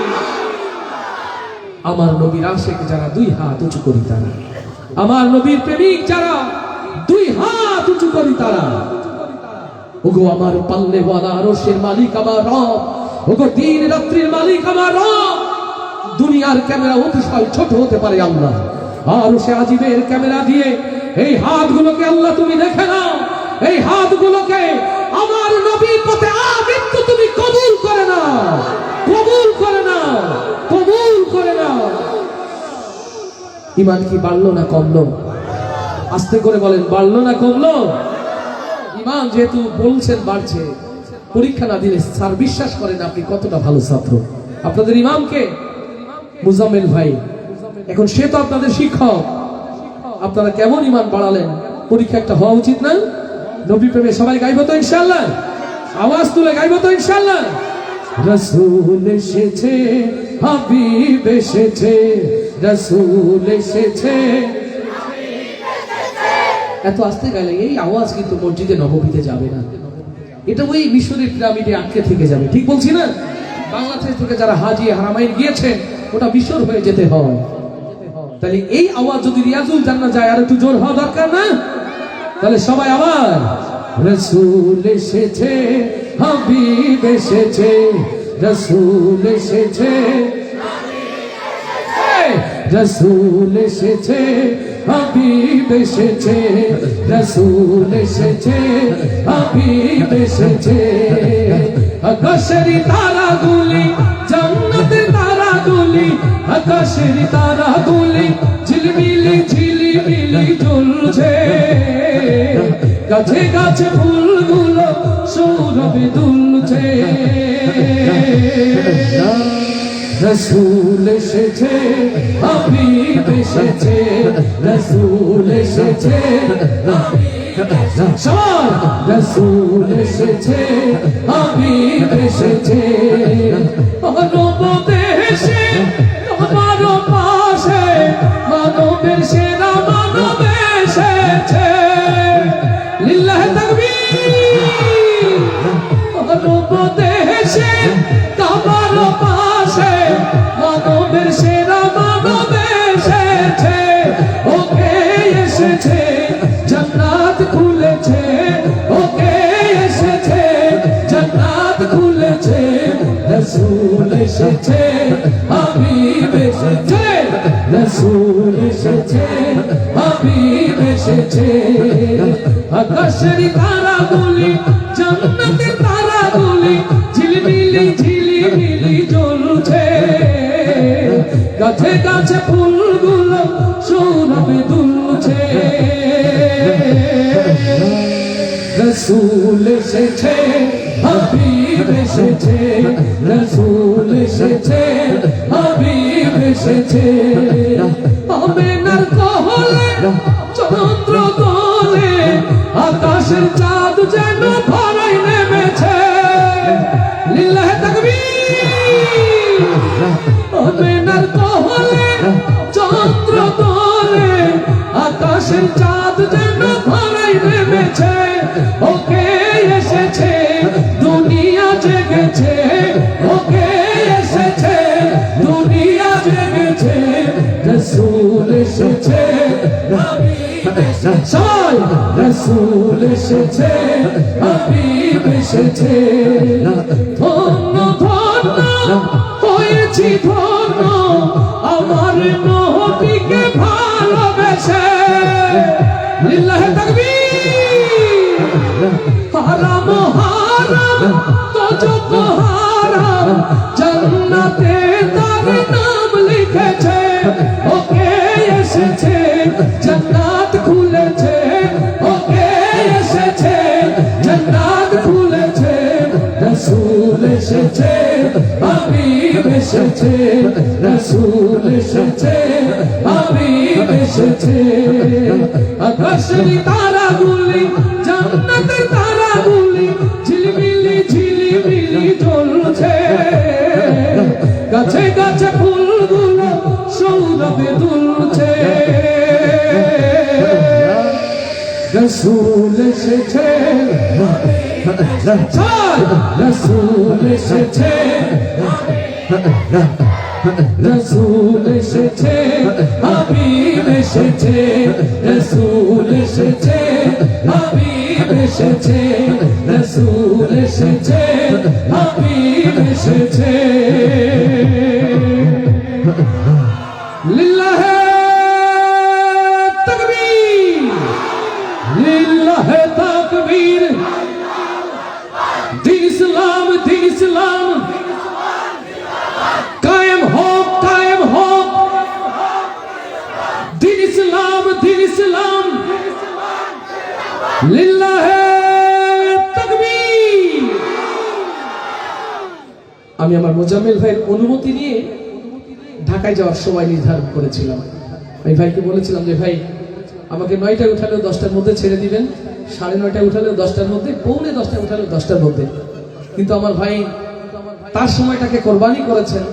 আমার নবীর আশিক যারা দুই হাত উঁচু করি তারা, আমার নবীর প্রেমিক যারা দুই হাত উঁচু করি তারা, ওগো আমার পাল্লেওয়ালা আরশের মালিক আমার রব, ওগো দিন রাত্রির মালিক আমার রব। দুনিয়ার ক্যামেরা অতিশয় ছোট হতে পারে আল্লাহ, আর সে আজিবের ক্যামেরা দিয়ে এই হাতগুলোকে আল্লাহ তুমি দেখে নাও, এই হাতগুলোকে আমার নবীর পথে আমৃত্যু তুমি কবুল করে নাও, কবুল করে নাও, কবুল করে নাও। ঈমান কি বাড়লো না কমলো? আস্তে করে বলেন, বাড়লো না কমলো? ঈমান যেহেতু বলছেন বাড়ছে, পরীক্ষা না দিলে স্যার বিশ্বাস করেন আপনি কতটা ভালো ছাত্র। আপনাদের ইমামকে মুজাম্মেল ভাই, এখন সে তো আপনাদের শিক্ষক, আপনারা কেমন ঈমান বাড়ালেন? পরীক্ষা একটা হওয়া উচিত না? নবী প্রেমে সবাই গাইব তো ইনশাআল্লাহ? আওয়াজ তুলে গাইব তো ইনশাআল্লাহ? রাসূল এসেছে, হাবিব এসেছে, রাসূল এসেছে। এত আস্তে গাইলে এই আওয়াজ কিন্তু মসজিদে নববীতে যাবে না, এটা ওই মিশরের পিরামিডে আটকে থেকে যাবে। ঠিক বলছি না? বাংলাদেশ থেকে যারা হাজি হারামাইন গিয়েছেন ওটা মিশর হয়ে যেতে হয়। তাহলে এই আওয়াজ যদি রিয়াজুল জান্নাহ যায় আর একটু জোর হওয়া দরকার না? তাহলে সবাই আবার রাসূল এসেছে, হাবিব এসেছে, রাসূল এসেছে, রাসূল এসেছে, হাবিব এসেছে, রাসূল এসেছে, হাবিব এসেছে। আকাশের তারাগুলি, জান্নাতের তারাগুলি, আকাশের তারাগুলি ঝিলমিলি ঝিলিমিলি জ্বলছে, গাছে গাছে ফুলগুলো সৌরভে দুলছে। রাসূল এসেছে, হাবিব এসেছে, রাসূল এসেছে, সবাই রাসূল এসেছে, হাবিব এসেছে। মানব দেশে তোমার পাশে মানবের সেরা মানব এসেছে, লিল্লাহে তাকবীর। মানব দেশে তোমার পাশে মানবের সেরা মানব এসেছে, ওকে এসেছে জান্নাত খুলেছে, ওকে এসেছে জান্নাত খুলেছে। রাসূল এসেছে, হাবিব এসেছে, রাসূল এসেছে, হাবিব এসেছে। আকাশের তারাগুলি জান্নাতের তারাগুলি ঝিলমিলি ঝিলিমিলি জ্বলছে গাছে গাছে ফুলগুলো সৌরভে দুলছে রসুল এসেছে হাবিব এসেছে রসুল এসেছে হাবিব এসেছে আমেনার কোলে চন্দ্র দোলে আকাশের চাঁদ যেন ধরায় নেমেছে লিল্লাহে তাকবীর আমেনার কোলে চন্দ্র দোলে আকাশের চাঁদ যেন ধরায় নেমেছে ওকে এসেছে দুনিয়া জেগেছে ওকে এসেছে দুনিয়া জেগেছে রসুল এসেছে হাবিব এসেছে রসুল এসেছে হাবিব এসেছে ধন্য ধন্য হয়েছি ধন্য আমার নবীকে ভালোবেসে লিল্লাহে তাকবীর হারাম হারাম দোজখ হারাম জান্নাতে তার নাম লিখেছে ওকে এসেছে জান্নাত খুলেছে ওকে এসেছে জান্নাত খুলেছে রসুল এসেছে হাবিব এসেছে রসুল এসেছে হাবিব এসেছে আকাশের তারাগুলি জান্নাতের তারাগুলি ঝিলমিলি ঝিলিমিলি জ্বলছে গাছে গাছে ফুলগুলো সৌরভে দুলছে রসুল এসেছে রসুল এসেছে রসুল এসেছে হাবিব এসেছে রসুল এসেছে হাবিব এসেছে রসুল এসেছে হাবিব এসেছে লিল্লাহে তাকবীর লিল্লাহে তাকবীর দিন ইসলাম কায়েম হোক দিন ইসলাম লিল্লাহে তাকবীর আমি আমার মোজাম্মেল ভাইয়ের অনুমতি নিয়ে ঢাকায় যাওয়ার সময় নির্ধারণ করেছিলাম আমি ভাইকে বলেছিলাম যে ভাই আমাকে 9টায় উঠালেও 10টার মধ্যে ছেড়ে দিবেন 9:30 উঠালেও 10টার মধ্যে 9:45 উঠালেও 10টার মধ্যে কিন্তু আমার ভাই তার সময়টাকে কোরবানি করেছেন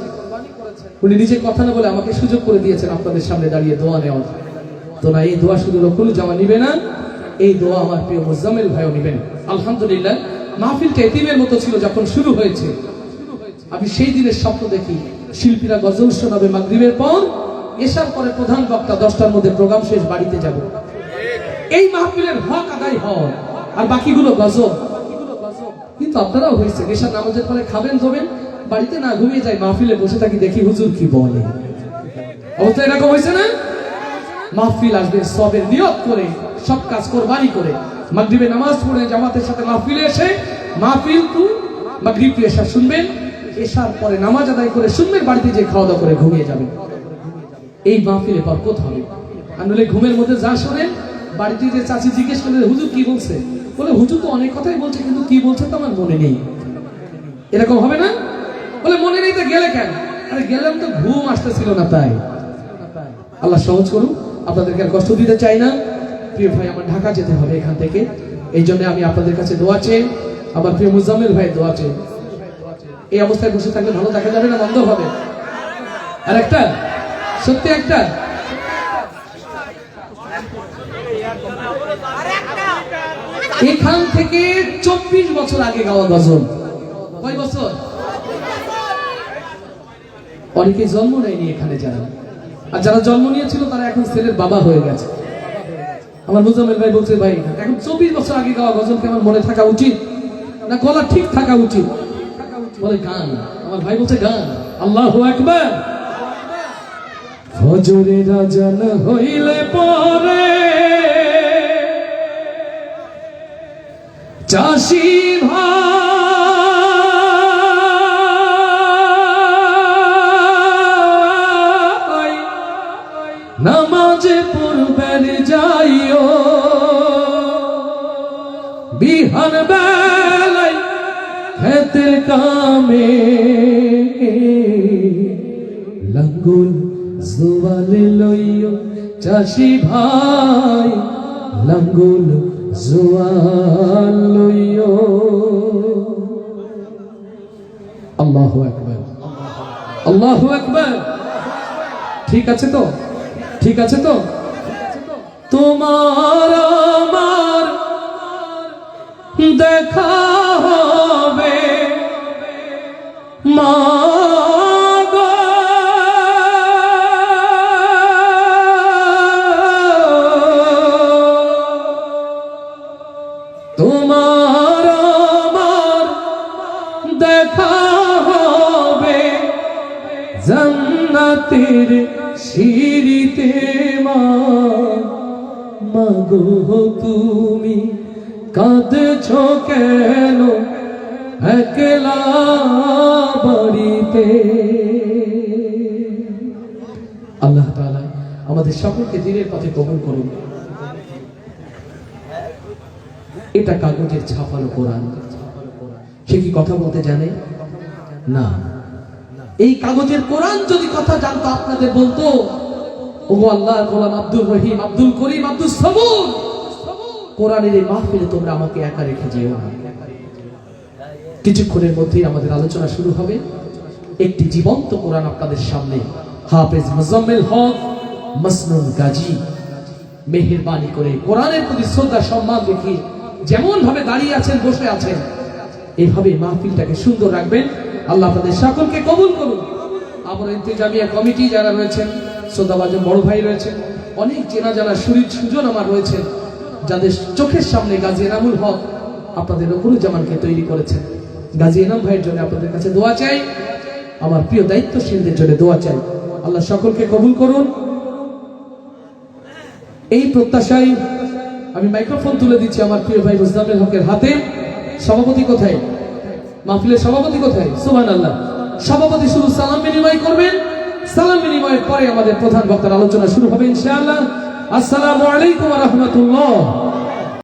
উনি নিজে কথা না বলে আমাকে সুযোগ করে দিয়েছেন আপনাদের সামনে দাঁড়িয়ে দোয়া নেওয়ার তো না এই দোয়া শুধু রকুল জামা নিবে না এই দোয়া আমার প্রিয় মোজাম্মেল ভাইও নিবেন আলহামদুলিল্লাহ মাহফিলটা এতিমের মতো ছিল যখন শুরু হয়েছে আমি সেই দিনের স্বপ্ন দেখি শিল্পীরা গজল শোনাবে মাগরিবের পর এশার পরে প্রধান বক্তা 10টার মধ্যে প্রোগ্রাম শেষ বাড়িতে যাব এই মাহফিলের হক আদায় হয় আর বাকিগুলো গজল কিন্তু আপনারাও হয়েছে এশার নামাজের পরে খাবেন ধোবেন বাড়িতে না ঘুমিয়ে যায় মাহফিলে বসে থাকি দেখি হুজুর কি বলে অবস্থা এরকম হয়েছে না মাহফিল আসবে সবের নিয়ত করে সব কাজ কোরবানি করে মাগরিবে নামাজ পড়ে জামাতের সাথে মাহফিলে এসে মাহফিল টু মাগরিব টু এশা শুনবেন এশার পরে নামাজ আদায় করে শুনবেন বাড়িতে যে খাওয়া দাওয়া করে ঘুমিয়ে যাবেন এই মাহফিলে বরকত হবে আর নইলে ঘুমের মধ্যে যা শোনেন বাড়িতে যে চাচি জিজ্ঞেস করলে হুজুর কি বলছে বলে হুজুর তো অনেক কথাই বলছে কিন্তু কি বলছে তো আমার মনে নেই এরকম হবে না বলে মনে নেই তো গেলে কেন আরে গেলাম তো ঘুম আসতেছিল না তাই আল্লাহ সহজ করুন আপনাদেরকে আর কষ্ট দিতে চাই না প্রিয় ভাই আমার ঢাকা যেতে হবে এখান থেকে এই জন্য আমি আপনাদের কাছে দোয়া চাই আমার প্রিয় মুজাম্মেল ভাই দোয়া চাই এই অবস্থায় বসে থাকলে ভালো দেখা যাবে না বন্ধ হবে আর একটা সত্যি একটা এখান থেকে 24 বছর আগে গাওয়া গজল কয় বছর অনেকে জন্ম নেয়নি এখানে যারা আর যারা জন্ম নিয়েছিল তারা এখন ছেলের বাবা হয়ে গেছে আমার মুজাম্মেল ভাই বলছে ভাই এখন 24 বছর আগে গাওয়া গজলকে আমার মনে থাকা উচিত না গলা ঠিক থাকা উচিত বলে গান আমার ভাই বলছে গান আল্লাহু আকবার ফজরের আজান হইলে পরে চাষি ভাই নামাজে পড়বেন যাইও, বিহান বেলায় খেতের কামে লাঙ্গল জোয়ালে লইও, চাষি ভাই লাঙ্গল জোয়াল লইও। আল্লাহু আকবার, আল্লাহু আকবার। ঠিক আছে তো, ঠিক আছে তো। তোমার আমার দেখা হবে মা গো, তোমার আমার দেখা হবে জান্নাতের সিঁড়িতে মা। মাগো তুমি কাঁদছো কেন একলা বাড়িতে? আল্লাহ তাআলা আমাদের সকলকে দিনের পথে কবুল করুন। এটা কাগজের ছাপানো কোরআন। সে কি কথা বলতে জানে না? এই কাগজের কোরআন যদি কথা জানতো আপনাদের বলতো, ও আল্লাহর গোলাম আব্দুর রহিম, আব্দুল করিম, আব্দুল সবুর, কোরআনের এই মাহফিলে তোমরা আমাকে একা রেখে যেও না। কিছুক্ষণের মধ্যেই আমাদের আলোচনা শুরু হবে। একটি জীবন্ত কোরআন আপনাদের সামনে হাফেজ মুজাম্মেল হক মাসনুন গাজী মেহেরবানি করে কোরআনের প্রতি শ্রদ্ধা সম্মান দেখিয়ে যেমন ভাবে দাঁড়িয়ে আছেন, বসে আছেন, এইভাবে মাহফিলটাকে সুন্দর রাখবেন। আল্লাহ আপনাদের সকলকে কবুল করুন। আমার ইন্তেজামিয়া কমিটি যারা রয়েছেন, শ্রদ্ধাভাজন বড় ভাই রয়েছেন, অনেক চেনা জানা সুজন আমার রয়েছেন, যাদের চোখের সামনে গাজী এনামুল হক আপনাদের নকুরুজ্জামানকে তৈরি করেছেন। গাজী এনাম ভাইয়ের জন্য আপনাদের কাছে দোয়া চাই, আমার প্রিয় দায়িত্বশীলদের জন্য দোয়া চাই। আল্লাহ সকলকে কবুল করুন। এই প্রত্যাশায় আমি মাইক্রোফোন তুলে দিচ্ছি আমার প্রিয় ভাই মুজাম্মেল হকের হাতে। সভাপতি কোথায়? মাহফিলের সভাপতি কোথায়? সুবহানাল্লাহ। সভাপতি শুধু সালাম বিনিময় করবেন, সালাম বিনিময়ের পরে আমাদের প্রধান বক্তার আলোচনা শুরু হবে ইনশাআল্লাহ। আসসালামু আলাইকুম ওয়া রাহমাতুল্লাহ।